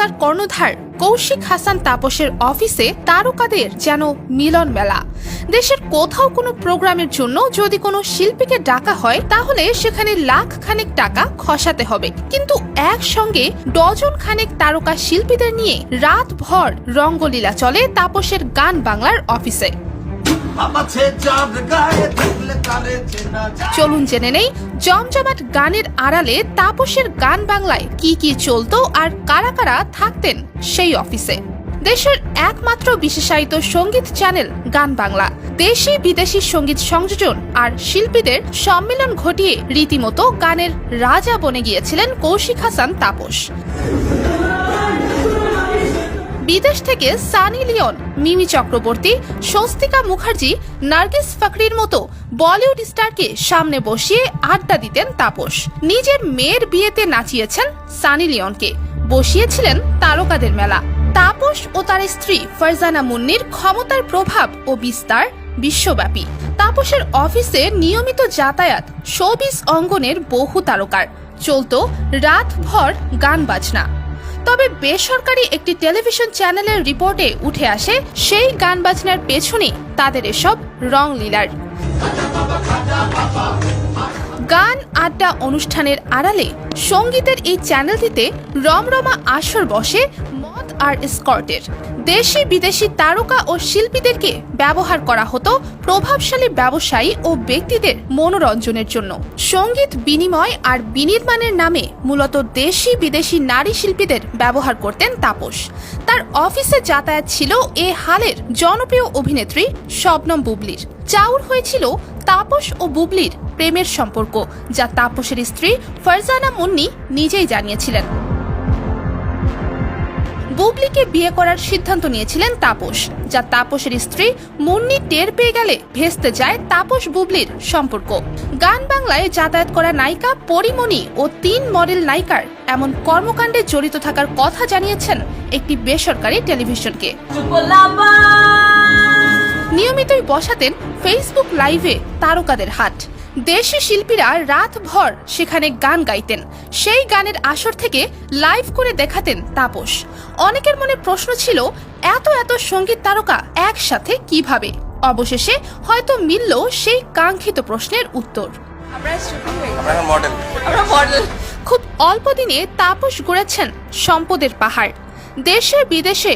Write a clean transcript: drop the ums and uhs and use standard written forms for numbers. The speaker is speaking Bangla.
বাংলার কর্ণধার কৌশিক হাসান তাপসের অফিসে তারকাদের যেন মিলন মেলা। দেশের কোথাও কোনো প্রোগ্রামের জন্য যদি কোনো শিল্পীকে ডাকা হয় তাহলে সেখানে লাখ খানেক টাকা খসাতে হবে, কিন্তু একসঙ্গে ডজন খানেক তারকা শিল্পীদের নিয়ে রাতভর রঙ্গলীলা চলে তাপসের গান বাংলার অফিসে। চলুন জেনে নেই জমজমাট গানের আড়ালে তাপসের গান বাংলায় কি কি চলতো আর কারা কারা থাকতেন সেই অফিসে। দেশের একমাত্র বিশেষায়িত সঙ্গীত চ্যানেল গান বাংলা দেশি বিদেশি সঙ্গীত সংযোজন আর শিল্পীদের সম্মেলন ঘটিয়ে রীতিমতো গানের রাজা বনে গিয়েছিলেন কৌশিক হাসান তাপস। বিদেশ থেকে সানি লিওন, মিমি চক্রবর্তী, স্বস্তিকা মুখার্জি, নার্গিস ফাকরির মতো বলিউড স্টারকে সামনে বসিয়ে আড্ডা দিতেন তাপস। নিজের মেয়ের বিয়েতে নাচিয়েছেন সানি লিওনকে, বসিয়েছিলেন তারকাদের মেলা। তাপস ও তার স্ত্রী ফারজানা মুন্নির ক্ষমতার প্রভাব ও বিস্তার বিশ্বব্যাপী। তাপসের অফিসে নিয়মিত যাতায়াত শোবিজ অঙ্গনের বহু তারকার, চলত রাতভর গান বাজনা। তবে বেসরকারি একটি টেলিভিশন চ্যানেলের রিপোর্টে উঠে আসে সেই গান বাজনার পেছনে তাদের এসব রংলীলার। গান আড্ডা অনুষ্ঠানের আড়ালে সঙ্গীতের এই চ্যানেলটিতে রমরমা আসর বসে মদ আর স্কর্টের। দেশি বিদেশি তারকা ও শিল্পীদেরকে ব্যবহার করা হতো প্রভাবশালী ব্যবসায়ী ও ব্যক্তিদের মনোরঞ্জনের জন্য। সঙ্গীত বিনিময় আর বিনির্মাণের নামে মূলত দেশি বিদেশি নারী শিল্পীদের ব্যবহার করতেন তাপস। তার অফিসে যাতায়াত ছিল এ হালের জনপ্রিয় অভিনেত্রী শবনম বুবলির। চাউর হয়েছিল তাপস ও বুবলির প্রেমের সম্পর্ক, যা তাপসের স্ত্রী ফারজানা মুন্নি নিজেই জানিয়েছিলেন। বুবলিকে বিয়ে করার সিদ্ধান্ত নিয়েছিলেন তাপস, যা তাপসের স্ত্রী মুন্নি টের পেয়ে গেলে ভেস্তে যায় তাপস বুবলির সম্পর্ক। গান বাংলায় যাতায়াত করা নায়িকা পরিমণি ও 3 মডেল নায়িকার এমন কর্মকাণ্ডে জড়িত থাকার কথা জানিয়েছেন একটি বেসরকারি টেলিভিশনকে। নিয়মিতই বসাতেন ফেসবুক লাইভে তারকাদের হাট। দেশি শিল্পীরা রাতভর সেখানে গান গাইতেন, সেই গানের আসর থেকে লাইভ করে দেখাতেন তাপস। অনেকের মনে প্রশ্ন ছিল, এত এত সঙ্গীত তারকা একসাথে কিভাবে? অবশেষে হয়তো মিলল সেই কাঙ্ক্ষিত প্রশ্নের উত্তর। খুব অল্প দিনে তাপস গড়েছেন সম্পদের পাহাড়। দেশে বিদেশে